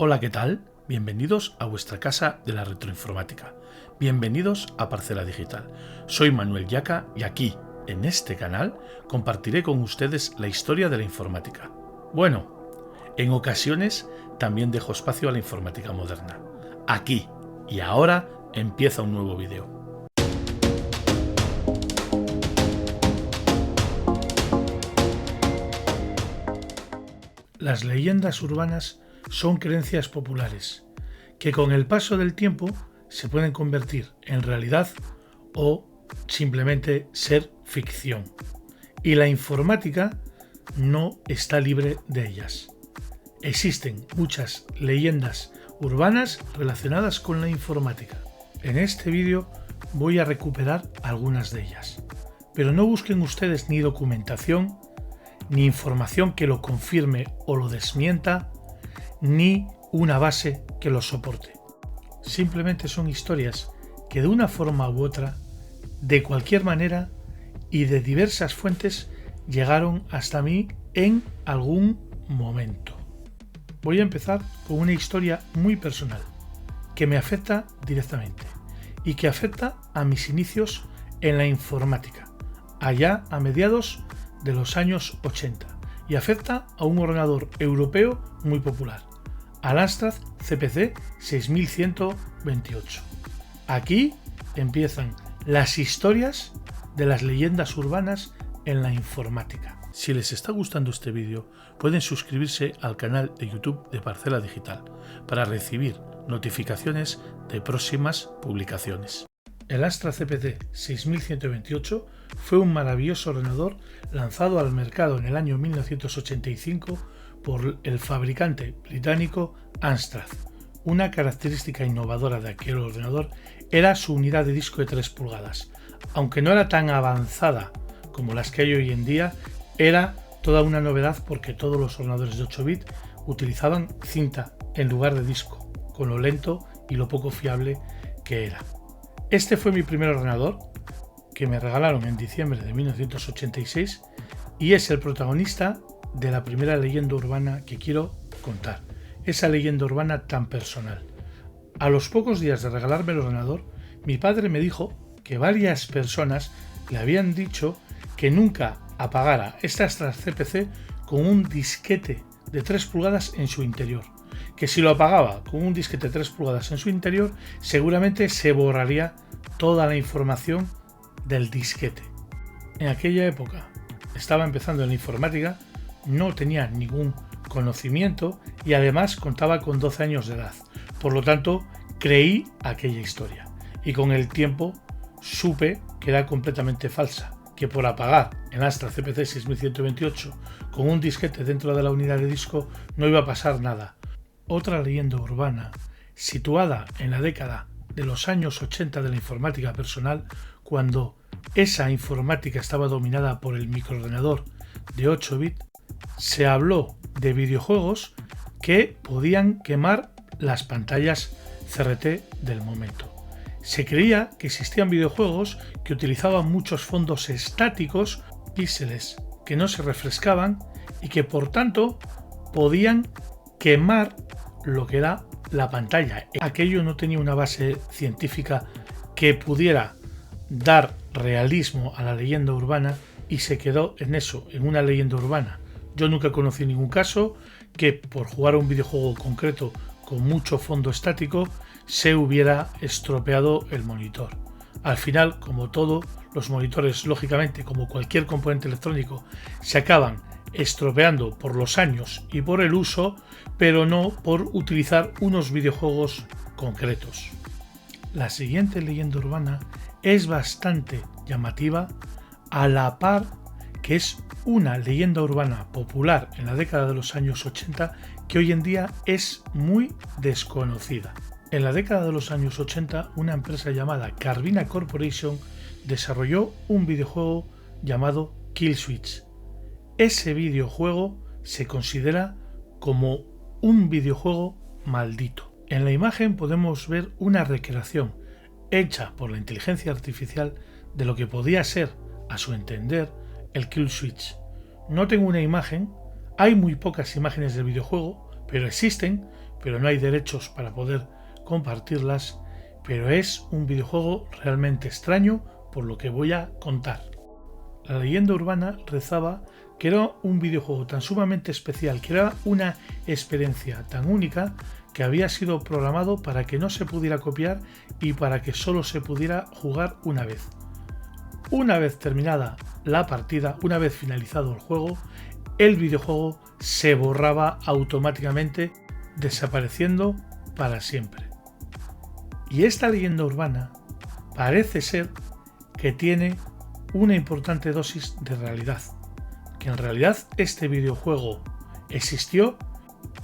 Hola, ¿qué tal? Bienvenidos a vuestra casa de la retroinformática. Bienvenidos a Parcela Digital. Soy Manuel Yaca y aquí, en este canal, compartiré con ustedes la historia de la informática. Bueno, en ocasiones también dejo espacio a la informática moderna. Aquí y ahora empieza un nuevo vídeo. Las leyendas urbanas son creencias populares que con el paso del tiempo se pueden convertir en realidad o simplemente ser ficción. Y la informática no está libre de ellas. Existen muchas leyendas urbanas relacionadas con la informática. En este vídeo voy a recuperar algunas de ellas. Pero no busquen ustedes ni documentación, ni información que lo confirme o lo desmienta, ni una base que lo soporte. Simplemente son historias que de una forma u otra, de cualquier manera y de diversas fuentes llegaron hasta mí en algún momento. Voy a empezar con una historia muy personal que me afecta directamente y que afecta a mis inicios en la informática, allá a mediados de los años 80, y afecta a un ordenador europeo muy popular, al Amstrad CPC 6128. Aquí empiezan las historias de las leyendas urbanas en la informática. Si les está gustando este vídeo, pueden suscribirse al canal de YouTube de Parcela Digital para recibir notificaciones de próximas publicaciones. El Amstrad CPC 6128 fue un maravilloso ordenador lanzado al mercado en el año 1985 por el fabricante británico Amstrad. Una característica innovadora de aquel ordenador era su unidad de disco de 3 pulgadas. Aunque no era tan avanzada como las que hay hoy en día, era toda una novedad porque todos los ordenadores de 8 bits utilizaban cinta en lugar de disco, con lo lento y lo poco fiable que era. Este fue mi primer ordenador, que me regalaron en diciembre de 1986, y es el protagonista de la primera leyenda urbana que quiero contar, esa leyenda urbana tan personal. A los pocos días de regalarme el ordenador, mi padre me dijo que varias personas le habían dicho que nunca apagara esta Amstrad CPC con un disquete de 3 pulgadas en su interior, que si lo apagaba con un disquete de 3 pulgadas en su interior, seguramente se borraría toda la información del disquete. En aquella época estaba empezando en la informática, no tenía ningún conocimiento y además contaba con 12 años de edad. Por lo tanto, creí aquella historia y con el tiempo supe que era completamente falsa, que por apagar el Amstrad CPC 6128 con un disquete dentro de la unidad de disco no iba a pasar nada. Otra leyenda urbana situada en la década de los años 80 de la informática personal, cuando esa informática estaba dominada por el microordenador de 8 bits, se habló de videojuegos que podían quemar las pantallas CRT del momento. Se creía que existían videojuegos que utilizaban muchos fondos estáticos, píxeles que no se refrescaban y que por tanto podían quemar lo que era la pantalla. Aquello no tenía una base científica que pudiera dar realismo a la leyenda urbana y se quedó en eso, en una leyenda urbana. Yo nunca conocí ningún caso que por jugar a un videojuego concreto con mucho fondo estático se hubiera estropeado el monitor. Al final, como todo, los monitores, lógicamente, como cualquier componente electrónico, se acaban estropeando por los años y por el uso, pero no por utilizar unos videojuegos concretos. La siguiente leyenda urbana es bastante llamativa, a la par que es una leyenda urbana popular en la década de los años 80 que hoy en día es muy desconocida. En la década de los años 80, una empresa llamada Carbina Corporation desarrolló un videojuego llamado Kill Switch. Ese videojuego se considera como un videojuego maldito. En la imagen podemos ver una recreación hecha por la inteligencia artificial de lo que podía ser, a su entender, el Kill Switch. No tengo una imagen, hay muy pocas imágenes del videojuego, pero existen, pero no hay derechos para poder compartirlas, pero es un videojuego realmente extraño por lo que voy a contar. La leyenda urbana rezaba que era un videojuego tan sumamente especial, que era una experiencia tan única que había sido programado para que no se pudiera copiar y para que solo se pudiera jugar una vez. Una vez terminada la partida, una vez finalizado el juego, el videojuego se borraba automáticamente, desapareciendo para siempre. Y esta leyenda urbana parece ser que tiene una importante dosis de realidad, que en realidad este videojuego existió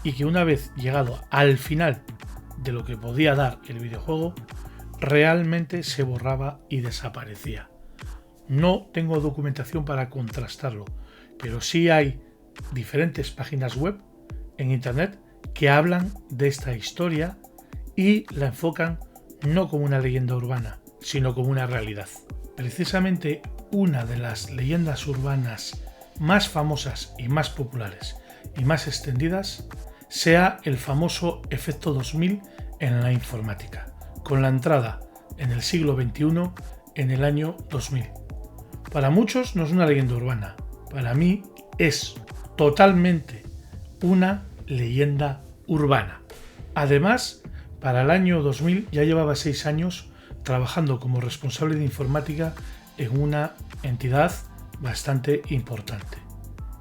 y que una vez llegado al final de lo que podía dar el videojuego, realmente se borraba y desaparecía. No tengo documentación para contrastarlo, pero sí hay diferentes páginas web en internet que hablan de esta historia y la enfocan no como una leyenda urbana, sino como una realidad. Precisamente una de las leyendas urbanas más famosas y más populares y más extendidas sea el famoso efecto 2000 en la informática, con la entrada en el siglo XXI en el año 2000. Para muchos no es una leyenda urbana, para mí es totalmente una leyenda urbana. Además, para el año 2000 ya llevaba 6 años trabajando como responsable de informática en una entidad bastante importante.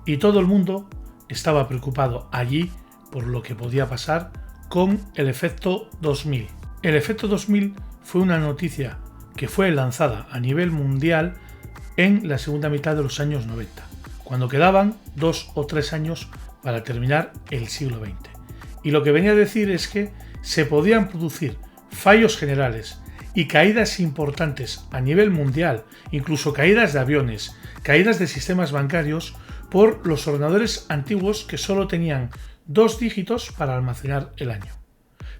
Y todo el mundo estaba preocupado allí por lo que podía pasar con el efecto 2000. El efecto 2000 fue una noticia que fue lanzada a nivel mundial en la segunda mitad de los años 90, cuando quedaban 2 o 3 años para terminar el siglo XX. Y lo que venía a decir es que se podían producir fallos generales y caídas importantes a nivel mundial, incluso caídas de aviones, caídas de sistemas bancarios, por los ordenadores antiguos que solo tenían 2 dígitos para almacenar el año.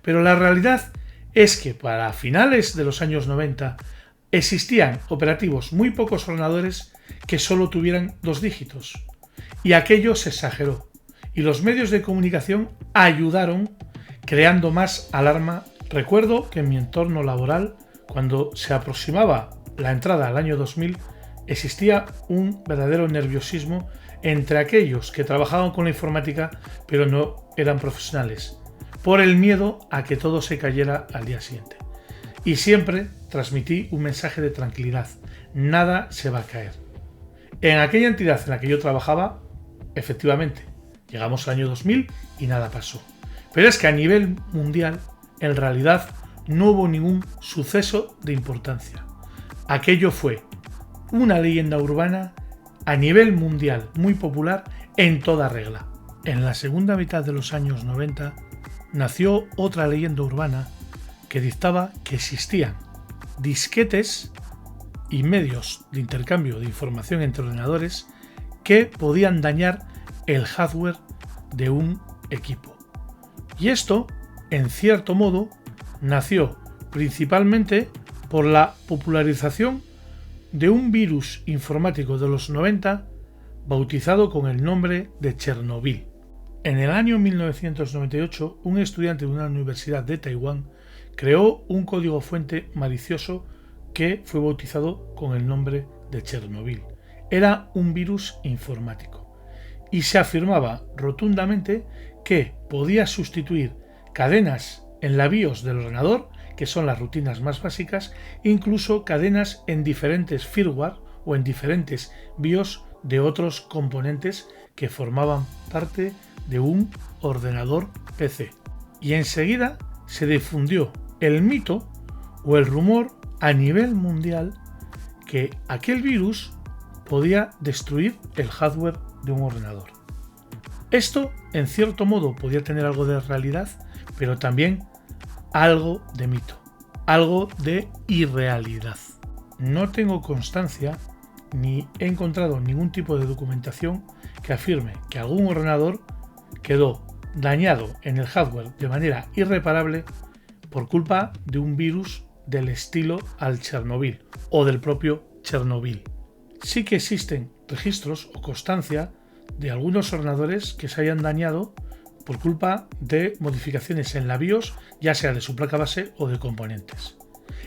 Pero la realidad es que para finales de los años 90 existían operativos muy pocos ordenadores que solo tuvieran 2 dígitos. Y aquello se exageró. Y los medios de comunicación ayudaron creando más alarma. Recuerdo que en mi entorno laboral, cuando se aproximaba la entrada al año 2000, existía un verdadero nerviosismo entre aquellos que trabajaban con la informática pero no eran profesionales, por el miedo a que todo se cayera al día siguiente. Y siempre transmití un mensaje de tranquilidad: nada se va a caer. En aquella entidad en la que yo trabajaba, efectivamente, llegamos al año 2000 y nada pasó. Pero es que a nivel mundial, en realidad, no hubo ningún suceso de importancia. Aquello fue una leyenda urbana a nivel mundial muy popular en toda regla. En la segunda mitad de los años 90 nació otra leyenda urbana que dictaba que existían disquetes y medios de intercambio de información entre ordenadores que podían dañar el hardware de un equipo. Y esto, en cierto modo, nació principalmente por la popularización de un virus informático de los 90 bautizado con el nombre de Chernobyl. En el año 1998, un estudiante de una universidad de Taiwán creó un código fuente malicioso que fue bautizado con el nombre de Chernobyl. Era un virus informático y se afirmaba rotundamente que podía sustituir cadenas en la BIOS del ordenador, que son las rutinas más básicas, incluso cadenas en diferentes firmware o en diferentes BIOS de otros componentes que formaban parte de un ordenador PC. Y enseguida se difundió el mito o el rumor a nivel mundial que aquel virus podía destruir el hardware de un ordenador. Esto, en cierto modo, podía tener algo de realidad, pero también algo de mito, algo de irrealidad. No tengo constancia ni he encontrado ningún tipo de documentación que afirme que algún ordenador quedó dañado en el hardware de manera irreparable por culpa de un virus del estilo al Chernobyl o del propio Chernobyl. Sí que existen registros o constancia de algunos ordenadores que se hayan dañado por culpa de modificaciones en la BIOS, ya sea de su placa base o de componentes.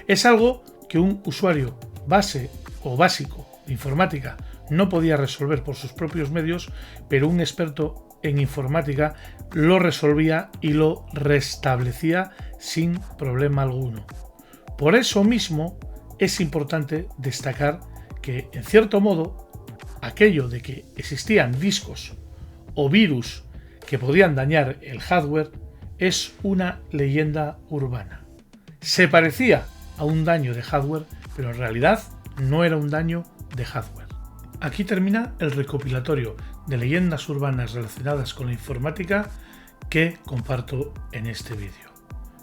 Es algo que un usuario base o básico de informática no podía resolver por sus propios medios, pero un experto en informática lo resolvía y lo restablecía sin problema alguno. Por eso mismo es importante destacar que, en cierto modo, aquello de que existían discos o virus que podían dañar el hardware es una leyenda urbana. Se parecía a un daño de hardware, pero en realidad no era un daño de hardware. Aquí termina el recopilatorio de leyendas urbanas relacionadas con la informática que comparto en este vídeo.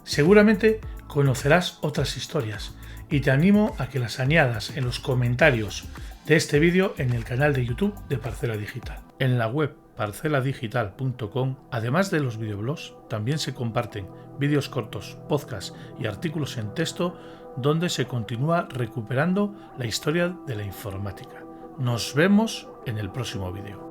Seguramente conocerás otras historias y te animo a que las añadas en los comentarios de este vídeo en el canal de YouTube de Parcela Digital. En la web parceladigital.com, además de los videoblogs, también se comparten vídeos cortos, podcasts y artículos en texto donde se continúa recuperando la historia de la informática. Nos vemos en el próximo vídeo.